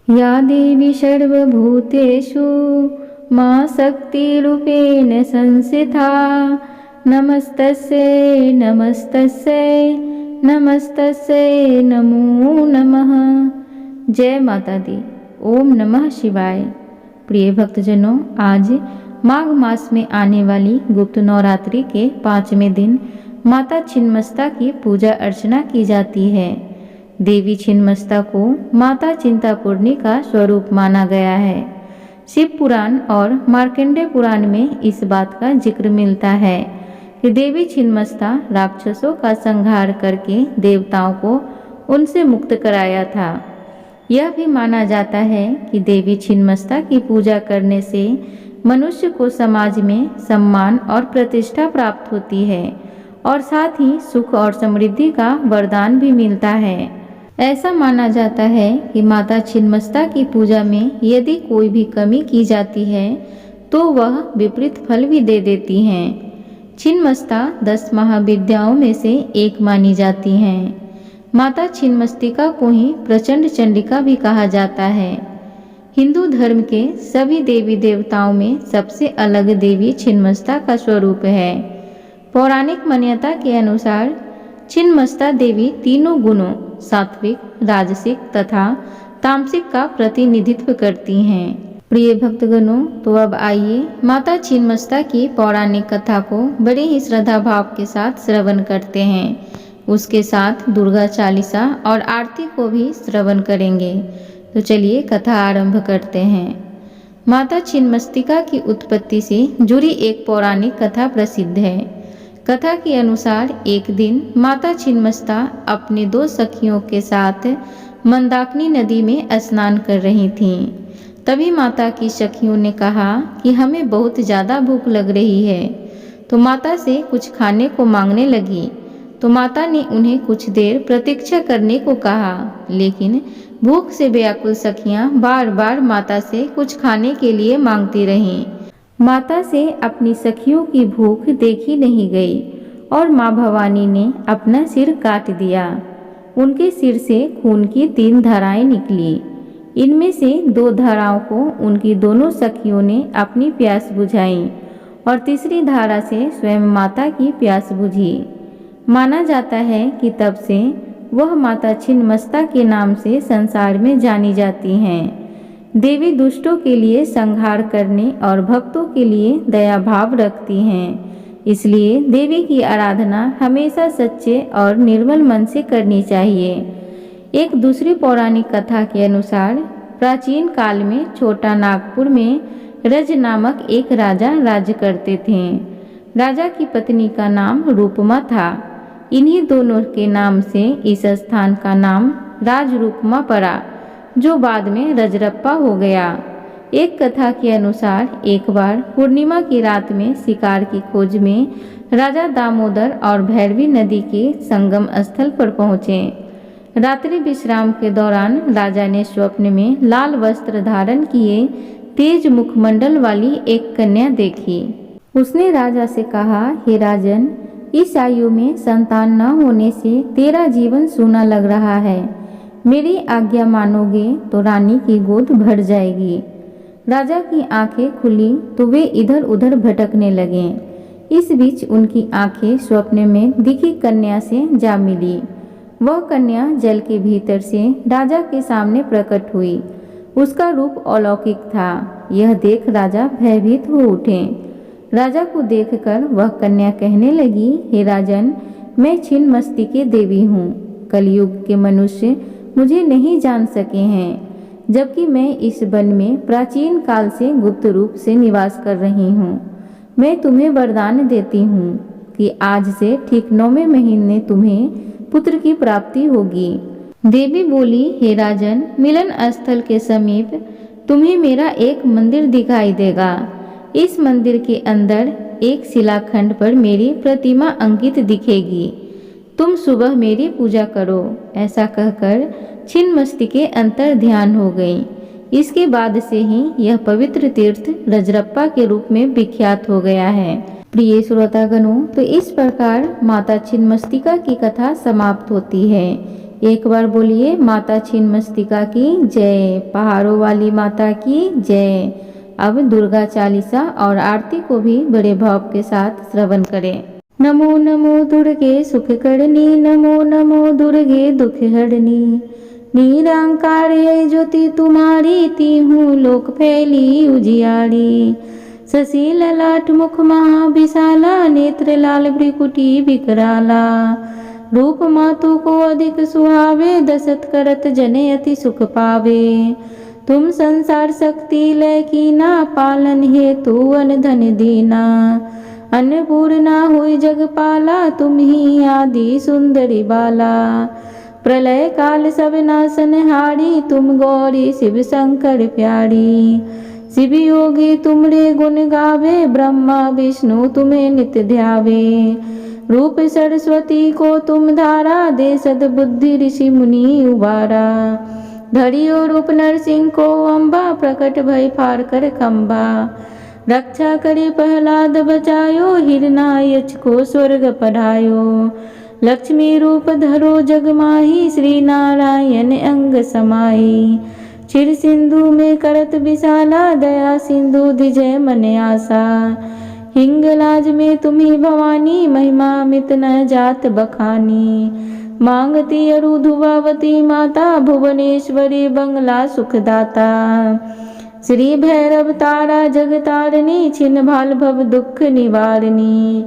या देवी सर्वभूतेषु मां शक्तिरूपेण संस्थिता नमस्तस्यै नमस्तस्यै नमस्तस्यै नमो नमः। जय माता दी। ओम नमः शिवाय। प्रिय भक्तजनों, आज माघ मास में आने वाली गुप्त नवरात्रि के 5वें दिन माता छिन्नमस्ता की पूजा अर्चना की जाती है। देवी छिन्नमस्ता को माता चिंतापूर्णी का स्वरूप माना गया है। शिव पुराण और मार्कंडेय पुराण में इस बात का जिक्र मिलता है कि देवी छिन्नमस्ता राक्षसों का संहार करके देवताओं को उनसे मुक्त कराया था। यह भी माना जाता है कि देवी छिन्नमस्ता की पूजा करने से मनुष्य को समाज में सम्मान और प्रतिष्ठा प्राप्त होती है और साथ ही सुख और समृद्धि का वरदान भी मिलता है। ऐसा माना जाता है कि माता छिन्नमस्ता की पूजा में यदि कोई भी कमी की जाती है तो वह विपरीत फल भी दे देती हैं। छिन्नमस्ता 10 महाविद्याओं में से एक मानी जाती हैं। माता छिन्नमस्तिका को ही प्रचंड चंडिका भी कहा जाता है। हिंदू धर्म के सभी देवी देवताओं में सबसे अलग देवी छिन्नमस्ता का स्वरूप है। पौराणिक मान्यता के अनुसार छिन्नमस्ता देवी तीनों गुणों सात्विक, राजसिक तथा तामसिक का प्रतिनिधित्व करती हैं। प्रिय भक्तगणों, तो अब आइए माता छिन्नमस्ता की पौराणिक कथा को बड़े ही श्रद्धा भाव के साथ श्रवण करते हैं। उसके साथ दुर्गा चालीसा और आरती को भी श्रवण करेंगे। तो चलिए कथा आरंभ करते हैं। माता छिन्नमस्तिका की उत्पत्ति से जुड़ी एक पौराणिक कथा प्रसिद्ध है। कथा के अनुसार एक दिन माता छिन्नमस्ता अपने 2 सखियों के साथ मंदाकिनी नदी में स्नान कर रही थीं। तभी माता की सखियों ने कहा कि हमें बहुत ज़्यादा भूख लग रही है, तो माता से कुछ खाने को मांगने लगी। तो माता ने उन्हें कुछ देर प्रतीक्षा करने को कहा, लेकिन भूख से व्याकुल सखियां बार बार माता से कुछ खाने के लिए मांगती रहीं। माता से अपनी सखियों की भूख देखी नहीं गई और माँ भवानी ने अपना सिर काट दिया। उनके सिर से खून की 3 धाराएं निकली। इनमें से 2 धाराओं को उनकी दोनों सखियों ने अपनी प्यास बुझाई और तीसरी धारा से स्वयं माता की प्यास बुझी। माना जाता है कि तब से वह माता छिन्नमस्ता के नाम से संसार में जानी जाती हैं। देवी दुष्टों के लिए संहार करने और भक्तों के लिए दया भाव रखती हैं। इसलिए देवी की आराधना हमेशा सच्चे और निर्मल मन से करनी चाहिए। एक दूसरी पौराणिक कथा के अनुसार प्राचीन काल में छोटा नागपुर में रज नामक एक राजा राज्य करते थे। राजा की पत्नी का नाम रूपमा था। इन्हीं दोनों के नाम से इस स्थान का नाम राजरूपमा पड़ा, जो बाद में रजरप्पा हो गया। एक कथा के अनुसार एक बार पूर्णिमा की रात में शिकार की खोज में राजा दामोदर और भैरवी नदी के संगम स्थल पर पहुँचे। रात्रि विश्राम के दौरान राजा ने स्वप्न में लाल वस्त्र धारण किए तेज मुखमंडल वाली एक कन्या देखी। उसने राजा से कहा, हे राजन, इस आयु में संतान न होने से तेरा जीवन सूना लग रहा है। मेरी आज्ञा मानोगे तो रानी की गोद भर जाएगी। राजा की आंखें खुली तो वे इधर उधर भटकने लगे। इस बीच उनकी आंखें स्वप्न में दिखी कन्या से जा मिली। वह कन्या जल के भीतर से राजा के सामने प्रकट हुई। उसका रूप अलौकिक था। यह देख राजा भयभीत हो उठे। राजा को देखकर वह कन्या कहने लगी, हे राजन, मैं छिन्नमस्तिका देवी हूँ। कलयुग के मनुष्य मुझे नहीं जान सके हैं, जबकि मैं इस वन में प्राचीन काल से गुप्त रूप से निवास कर रही हूँ। मैं तुम्हें वरदान देती हूँ कि आज से ठीक 9वें महीने तुम्हें पुत्र की प्राप्ति होगी। देवी बोली, हे राजन, मिलन स्थल के समीप तुम्हें मेरा एक मंदिर दिखाई देगा। इस मंदिर के अंदर एक शिलाखंड पर मेरी प्रतिमा अंकित दिखेगी। तुम सुबह मेरी पूजा करो। ऐसा कहकर छिन्नमस्तिका अंतर ध्यान हो गई। इसके बाद से ही यह पवित्र तीर्थ रजरप्पा के रूप में विख्यात हो गया है। प्रिय श्रोतागणों, तो इस प्रकार माता छिन्नमस्तिका की कथा समाप्त होती है। एक बार बोलिए माता छिन्नमस्तिका की जय, पहाड़ों वाली माता की जय। अब दुर्गा चालीसा और आरती को भी बड़े भाव के साथ श्रवण करें। नमो नमो दुर्गे सुख करनी, नमो नमो दुर्गे दुख हरनी, निरंकार है ज्योति तुम्हारी, तीहूं लोक फैली उजियारी। शशि ललाट मुख महाविशाला, नेत्र लाल भ्रिकुटी विकराला, रूप मातु को अधिक सुहावे, दशरथ करत जने अति सुख पावे। तुम संसार शक्ति लय कीना, पालन हेतु अन धन दीना, अन्नपूर्णा हुई जगपाला, तुम ही आदि सुंदरी बाला। प्रलय काल सब नाशन हारी, तुम गौरी शिव शंकर प्यारी। शिव योगी तुमरे गुण गावे, ब्रह्मा विष्णु तुम्हें नित्य ध्यावे। रूप सरस्वती को तुम धारा, दे सद्बुद्धि ऋषि मुनि उबारा। धरियो रूप नरसिंह को अम्बा, प्रकट भय फार कर खम्बा। रक्षा करे प्रहलाद बचायो, हिरणायक्ष को स्वर्ग पढ़ायो। लक्ष्मी रूप धरो जग माही, श्री नारायण अंग समाई। क्षीर सिंधु में करत विशाला, दया सिंधु धिजय मन आशा। हिंगलाज में तुम्ही भवानी, महिमा मित न जात बखानी। मांगती अरु धुवावती माता, भुवनेश्वरी बंगला सुखदाता। श्री भैरव तारा जगतारिणी, छिन्न भाल भव दुख निवारणी।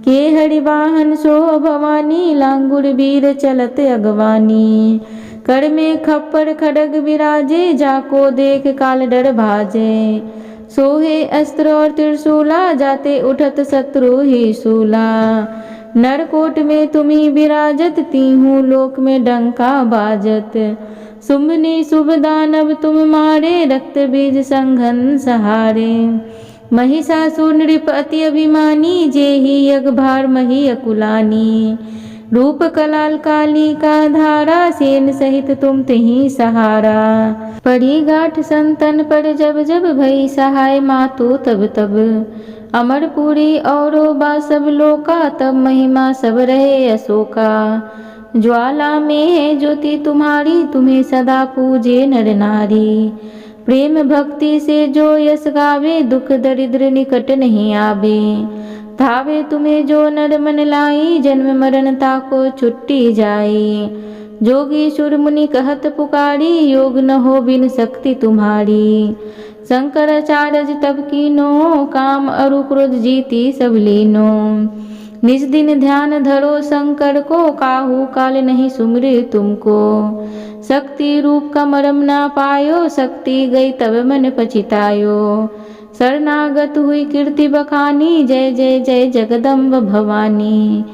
के हरिवाहन सो भवानी, लांगुर वीर चलत अगवानी। कर में खप्पर खड़ग विराजे, जाको देख काल डर भाजे। सोहे अस्त्र और त्रिशूला, जाते उठत शत्रु ही शूला। नरकोट में तुम्ही विराजत, तीहूं लोक में डंका बाजत। शुंभनी शुभ दानव तुम मारे, रक्त बीज संघन सहारे। महिषासुर नृप अति अभिमानी, जेहि यज्ञ भार मही अकुलानी। रूप कलाल काली का धारा, सेन सहित तुम तिहि सहारा। पड़ी गाठ संतन पर जब जब, भई सहाय मातु तब तब। अमरपुरी औरो बा सब लोका, तब महिमा सब रहे अशोका। ज्वाला में है ज्योति तुम्हारी, तुम्हें सदा पूजे नर नारी। प्रेम भक्ति से जो यश गावे, दुख दरिद्र निकट नहीं आवे। धावे तुम्हें जो नर मन लाई, जन्म मरण ताको छुट्टी जाई। जोगी सुर मुनि कहत पुकारी, योग न हो बिन शक्ति तुम्हारी। शंकराचार्य तब कीनो, काम अरु क्रोध जीती सब लीनो। निज दिन ध्यान धरो शंकर को, काहू काल नहीं सुमरे तुमको। शक्ति रूप का मरम ना पायो, शक्ति गई तब मन पछितायो। शरणागत हुई कीर्ति बखानी, जय जय जय जगदम्ब भवानी।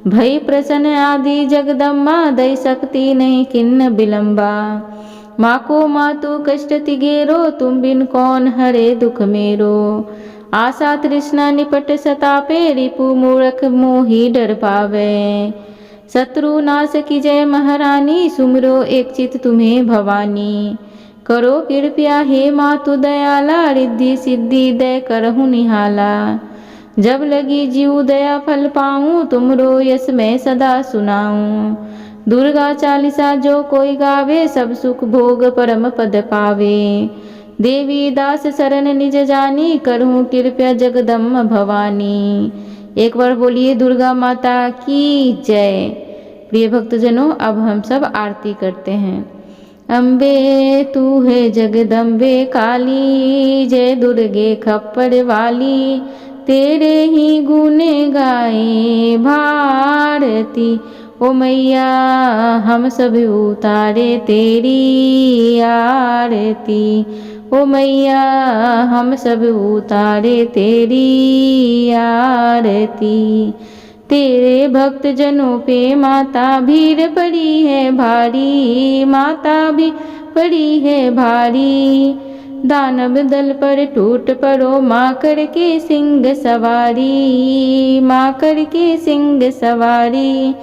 भई प्रसन्न आदि जगदम्बा, दई शक्ति नहीं किन्न विलंबा। माँ को मातु कष्ट तिगेरो, तुम बिन कौन हरे दुख मेरो। आशा तृष्णा निपट सतापे, रिपु मूर्ख मोहि डर पावे। शत्रु नाश की जय महारानी, सुमरो एक चित तुम्हें भवानी। करो कृपया हे मातु दयाला, रिद्धि सिद्धि दय करहु निहाला। जब लगी जीव दया फल पाऊँ, तुमरो यश मैं सदा सुनाऊँ। दुर्गा चालीसा जो कोई गावे, सब सुख भोग परम पद पावे। देवी दास शरण निज जानी, करहूँ कृपया जगदम्ब भवानी। एक बार बोलिए दुर्गा माता की जय। प्रिय भक्तजनों, अब हम सब आरती करते हैं। अम्बे तू है जगदम्बे काली, जय दुर्गे खप्पर वाली। तेरे ही गुण गाए भारती, ओ मैया हम सब उतारे तेरी आरती। ओ मैया हम सब उतारे तेरी आरती। तेरे भक्त जनों पे माता भीड़ पड़ी है भारी, माता भी पड़ी है भारी। दानव दल पर टूट पड़ो, माँ करके सिंह सवारी, माँ करके सिंह सवारी।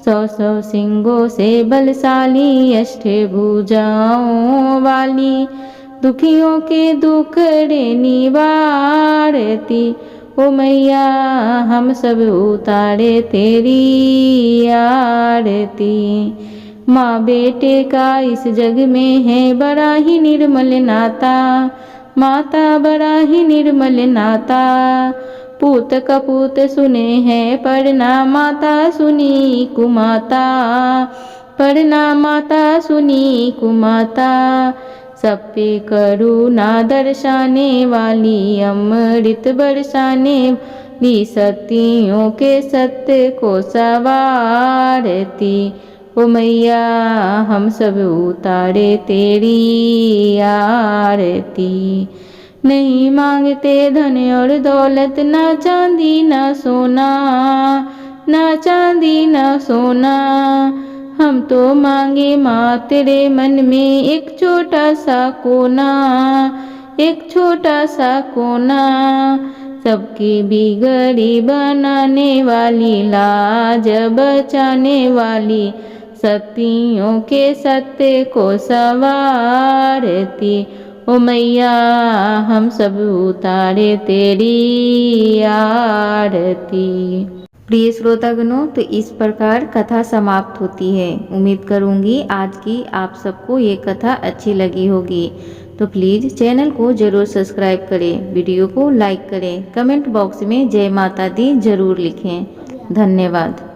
100 सिंगों से बलशाली, अष्टभुजाओं वाली। दुखियों के दुखड़े निवारती, ओ मैया हम सब उतारे तेरी आरती। माँ बेटे का इस जग में है बड़ा ही निर्मल नाता, माता बड़ा ही निर्मल नाता। पूत कपूत सुने हैं पढ़ना, माता सुनी कुमाता, पढ़ना माता सुनी कुमाता। सब पे करुणा दर्शाने वाली, अमृत बरसाने वाली, सतियों के सत्य को सवारती। ओ मैया हम सब उतारे तेरी आरती। नहीं मांगते धन और दौलत, ना चांदी ना सोना, ना चांदी ना सोना। हम तो मांगे माँ तेरे मन में एक छोटा सा कोना, एक छोटा सा कोना। सबकी बिगड़ी बनाने वाली, लाज बचाने वाली, सतियों के सत्य को सवारती। ओ मैया हम सब उतारे तेरी आरती। प्रिय श्रोतागणों, तो इस प्रकार कथा समाप्त होती है। उम्मीद करूंगी आज की आप सबको ये कथा अच्छी लगी होगी। तो प्लीज़ चैनल को ज़रूर सब्सक्राइब करें, वीडियो को लाइक करें, कमेंट बॉक्स में जय माता दी ज़रूर लिखें। धन्यवाद।